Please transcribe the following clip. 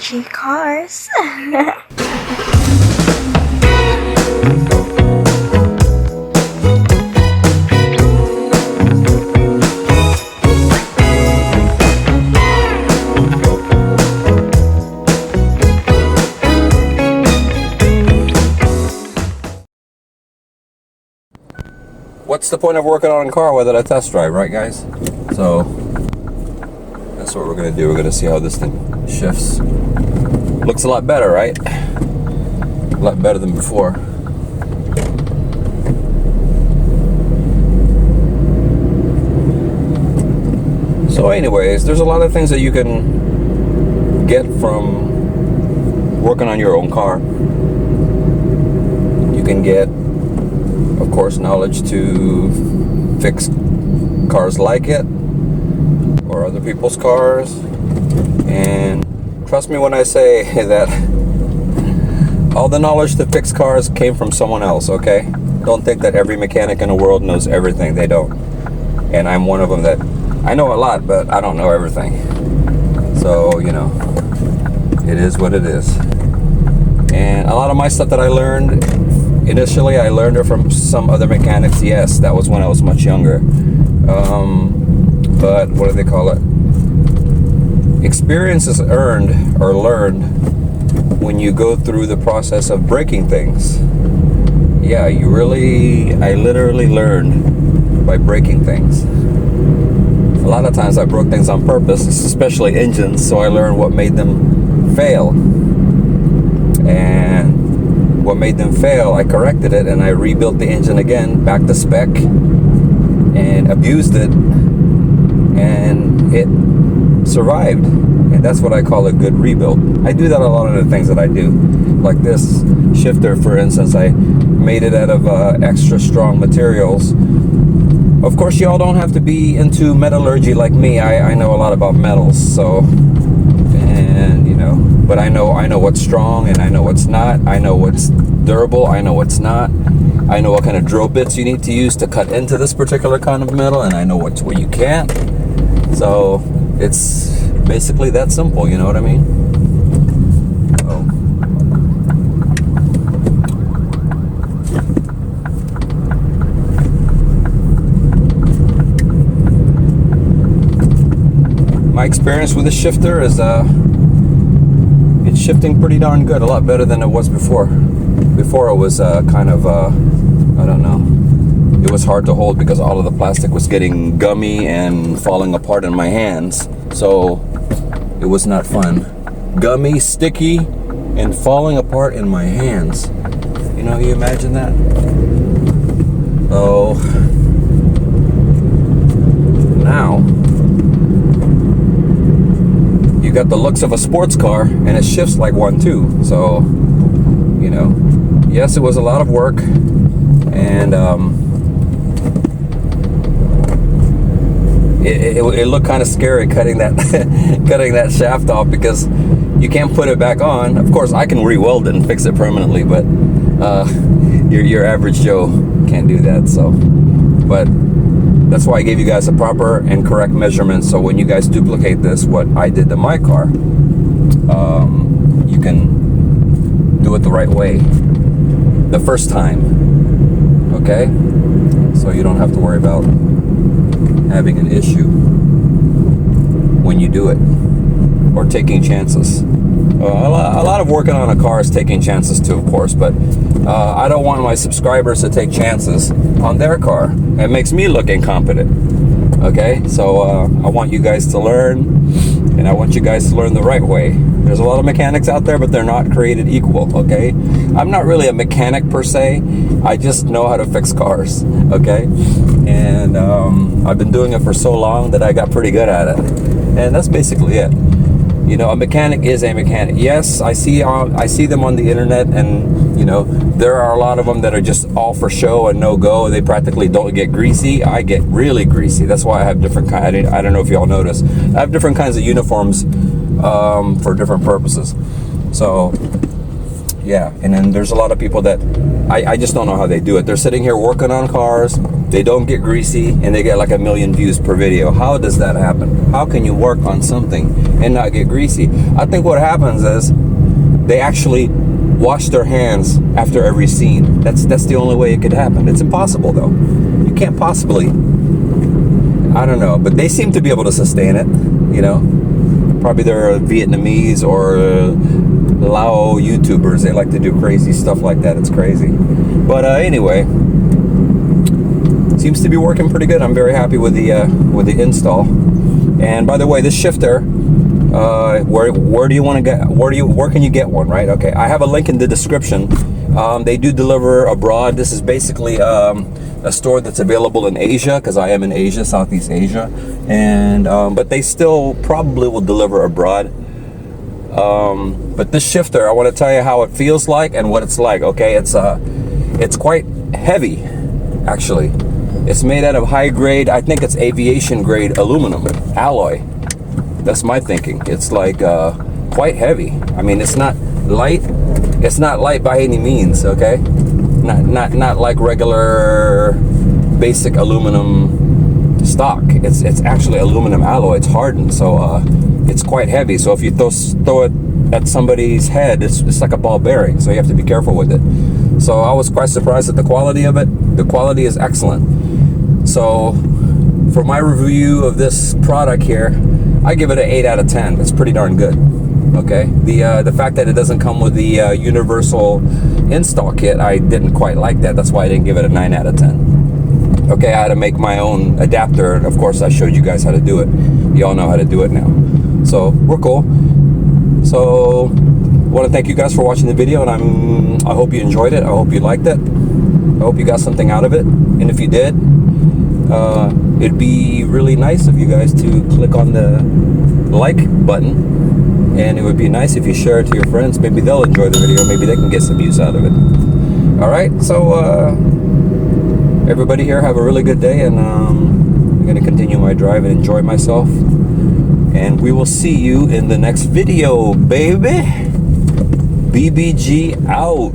dodgy cars. What's the point of working on a car without a test drive, right guys? So that's what we're gonna do. We're gonna see how this thing shifts. Looks a lot better, right? A lot better than before. So anyways, there's a lot of things that you can get from working on your own car. You can get, of course, knowledge to fix cars like it or other people's cars. And trust me when I say that all the knowledge to fix cars came from someone else, okay? Don't think that every mechanic in the world knows everything. They don't. And I'm one of them that I know a lot, but I don't know everything. So, you know, it is what it is. And a lot of my stuff that I learned, initially I learned it from some other mechanics. Yes, that was when I was much younger. But what do they call it? Experience is earned or learned when you go through the process of breaking things. Yeah, I literally learned by breaking things. A lot of times I broke things on purpose, especially engines, so I learned what made them fail. And what made them fail, I corrected it and I rebuilt the engine again, back to spec, and abused it, and it survived. And that's what I call a good rebuild. I do that a lot of the things that I do. Like this shifter, for instance, I made it out of extra strong materials. Of course, y'all don't have to be into metallurgy like me. I know a lot about metals, so, and you know, but I know what's strong and I know what's not. I know what's durable, I know what's not. I know what kind of drill bits you need to use to cut into this particular kind of metal, and I know what you can't. So it's basically that simple, you know what I mean? My experience with the shifter is it's shifting pretty darn good, a lot better than it was before. Before it was kind of I don't know, it was hard to hold because all of the plastic was getting gummy and falling apart in my hands, so it was not fun. Gummy, sticky, and falling apart in my hands. You know, you imagine that? So now you got the looks of a sports car and it shifts like one too. So, you know, yes, it was a lot of work, and it looked kind of scary cutting that cutting that shaft off, because you can't put it back on. Of course, I can re-weld it and fix it permanently, but your average Joe can't do that. So, but that's why I gave you guys a proper and correct measurement, so when you guys duplicate this, what I did to my car, you can do it the right way the first time, okay? So you don't have to worry about having an issue when you do it, or taking chances. A lot of working on a car is taking chances too, of course, but I don't want my subscribers to take chances on their car. It makes me look incompetent, okay? So I want you guys to learn, and I want you guys to learn the right way. There's a lot of mechanics out there, but they're not created equal, okay? I'm not really a mechanic per se. I just know how to fix cars, okay? And I've been doing it for so long that I got pretty good at it. And that's basically it. You know, a mechanic is a mechanic. Yes, I see them on the internet, and you know, there are a lot of them that are just all for show and no go. They practically don't get greasy. I get really greasy. That's why I have different kind. I don't know if y'all notice. I have different kinds of uniforms for different purposes. So yeah, and then there's a lot of people that I just don't know how they do it. They're sitting here working on cars, they don't get greasy, and they get like 1 million views per video. How does that happen? How can you work on something and not get greasy? I think what happens is they actually wash their hands after every scene. That's the only way it could happen. It's impossible though. You can't possibly. I don't know, but they seem to be able to sustain it, you know. Probably they're Vietnamese or Lao YouTubers. They like to do crazy stuff like that. It's crazy. But anyway, seems to be working pretty good. I'm very happy with the install. And by the way, this shifter, where do you want to get? Where can you get one? Right? Okay, I have a link in the description. They do deliver abroad. This is basically a store that's available in Asia, because I am in Asia, Southeast Asia, and but they still probably will deliver abroad. But this shifter, I want to tell you how it feels like and what it's like. Okay, it's quite heavy, actually. It's made out of high grade, I think it's aviation grade aluminum alloy. That's my thinking. It's like quite heavy. I mean, it's not light. It's not light by any means. Okay, not like regular basic aluminum stock. It's actually aluminum alloy. It's hardened, so it's quite heavy. So if you throw it at somebody's head, it's like a ball bearing. So you have to be careful with it. So I was quite surprised at the quality of it. The quality is excellent. So for my review of this product here, I give it an 8 out of 10. It's pretty darn good. Okay, the fact that it doesn't come with the universal install kit, I didn't quite like that. That's why I didn't give it a 9 out of 10. Okay, I had to make my own adapter, and of course I showed you guys how to do it. You all know how to do it now. So we're cool. So I want to thank you guys for watching the video, and I hope you enjoyed it. I hope you liked it. I hope you got something out of it. And if you did, it'd be really nice of you guys to click on the like button, and it would be nice if you share it to your friends. Maybe they'll enjoy the video. Maybe they can get some use out of it. All right, so everybody here, have a really good day, and I'm going to continue my drive and enjoy myself, and we will see you in the next video, baby. BBG out.